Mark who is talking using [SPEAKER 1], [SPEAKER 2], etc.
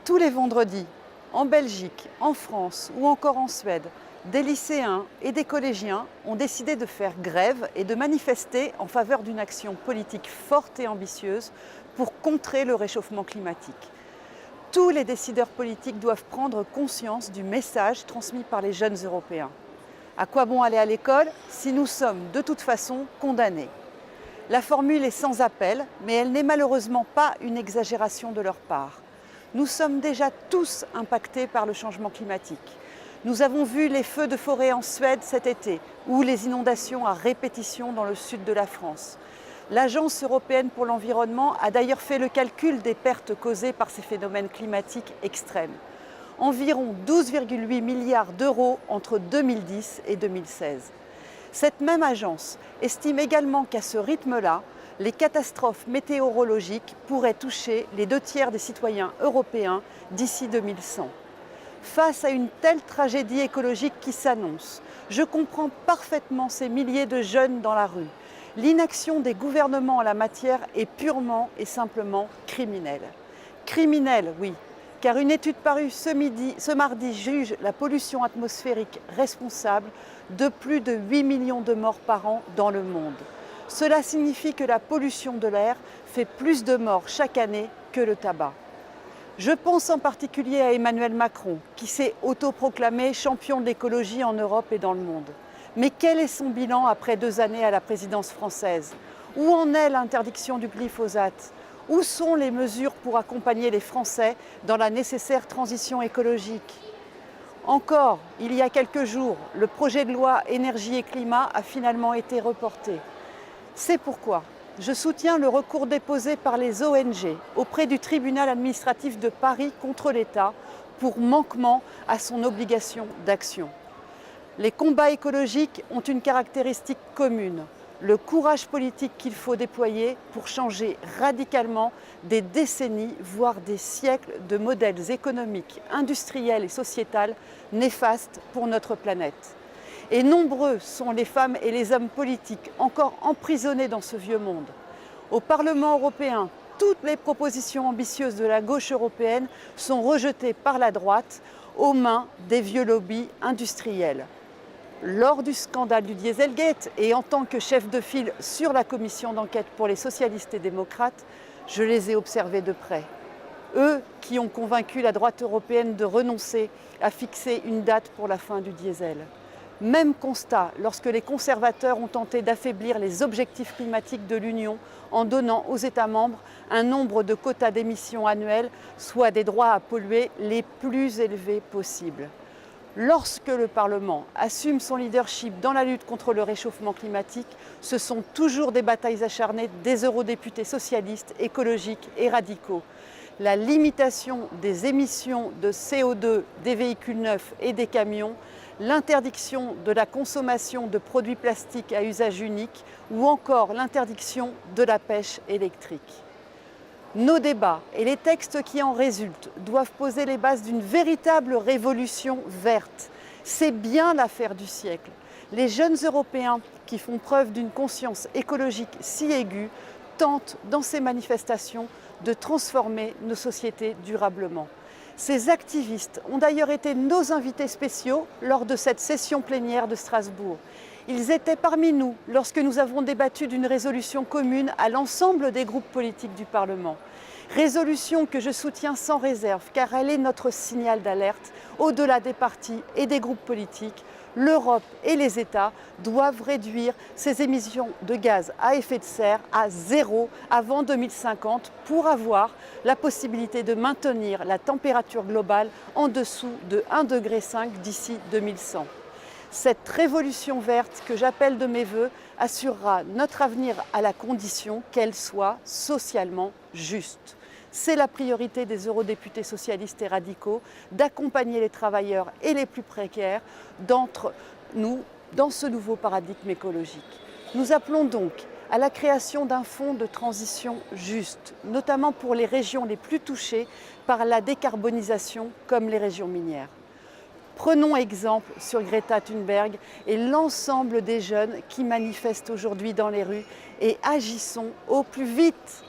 [SPEAKER 1] Tous les vendredis, en Belgique, en France ou encore en Suède, des lycéens et des collégiens ont décidé de faire grève et de manifester en faveur d'une action politique forte et ambitieuse pour contrer le réchauffement climatique. Tous les décideurs politiques doivent prendre conscience du message transmis par les jeunes Européens. À quoi bon aller à l'école si nous sommes de toute façon condamnés? La formule est sans appel, mais elle n'est malheureusement pas une exagération de leur part. Nous sommes déjà tous impactés par le changement climatique. Nous avons vu les feux de forêt en Suède cet été ou les inondations à répétition dans le sud de la France. L'Agence européenne pour l'environnement a d'ailleurs fait le calcul des pertes causées par ces phénomènes climatiques extrêmes. Environ 12,8 milliards d'euros entre 2010 et 2016. Cette même agence estime également qu'à ce rythme-là, les catastrophes météorologiques pourraient toucher les 2/3 des citoyens européens d'ici 2100. Face à une telle tragédie écologique qui s'annonce, je comprends parfaitement ces milliers de jeunes dans la rue. L'inaction des gouvernements en la matière est purement et simplement criminelle. Criminelle, oui, car une étude parue ce mardi juge la pollution atmosphérique responsable de plus de 8 millions de morts par an dans le monde. Cela signifie que la pollution de l'air fait plus de morts chaque année que le tabac. Je pense en particulier à Emmanuel Macron, qui s'est autoproclamé champion de l'écologie en Europe et dans le monde. Mais quel est son bilan après 2 années à la présidence française? Où en est l'interdiction du glyphosate? Où sont les mesures pour accompagner les Français dans la nécessaire transition écologique? Encore, il y a quelques jours, le projet de loi énergie et climat a finalement été reporté. C'est pourquoi je soutiens le recours déposé par les ONG auprès du tribunal administratif de Paris contre l'État pour manquement à son obligation d'action. Les combats écologiques ont une caractéristique commune, le courage politique qu'il faut déployer pour changer radicalement des décennies, voire des siècles de modèles économiques, industriels et sociétals néfastes pour notre planète. Et nombreux sont les femmes et les hommes politiques encore emprisonnés dans ce vieux monde. Au Parlement européen, toutes les propositions ambitieuses de la gauche européenne sont rejetées par la droite aux mains des vieux lobbies industriels. Lors du scandale du Dieselgate et en tant que chef de file sur la commission d'enquête pour les socialistes et démocrates, je les ai observés de près. Eux qui ont convaincu la droite européenne de renoncer à fixer une date pour la fin du diesel. Même constat lorsque les conservateurs ont tenté d'affaiblir les objectifs climatiques de l'Union en donnant aux États membres un nombre de quotas d'émissions annuels, soit des droits à polluer les plus élevés possibles. Lorsque le Parlement assume son leadership dans la lutte contre le réchauffement climatique, ce sont toujours des batailles acharnées des eurodéputés socialistes, écologiques et radicaux. La limitation des émissions de CO2 des véhicules neufs et des camions, l'interdiction de la consommation de produits plastiques à usage unique ou encore l'interdiction de la pêche électrique. Nos débats et les textes qui en résultent doivent poser les bases d'une véritable révolution verte. C'est bien l'affaire du siècle. Les jeunes Européens qui font preuve d'une conscience écologique si aiguë tentent dans ces manifestations de transformer nos sociétés durablement. Ces activistes ont d'ailleurs été nos invités spéciaux lors de cette session plénière de Strasbourg. Ils étaient parmi nous lorsque nous avons débattu d'une résolution commune à l'ensemble des groupes politiques du Parlement. Résolution que je soutiens sans réserve car elle est notre signal d'alerte. Au-delà des partis et des groupes politiques, l'Europe et les États doivent réduire ces émissions de gaz à effet de serre à 0 avant 2050 pour avoir la possibilité de maintenir la température globale en dessous de 1,5 degré d'ici 2100. Cette révolution verte que j'appelle de mes vœux assurera notre avenir à la condition qu'elle soit socialement juste. C'est la priorité des eurodéputés socialistes et radicaux d'accompagner les travailleurs et les plus précaires d'entre nous dans ce nouveau paradigme écologique. Nous appelons donc à la création d'un fonds de transition juste, notamment pour les régions les plus touchées par la décarbonisation comme les régions minières. Prenons exemple sur Greta Thunberg et l'ensemble des jeunes qui manifestent aujourd'hui dans les rues et agissons au plus vite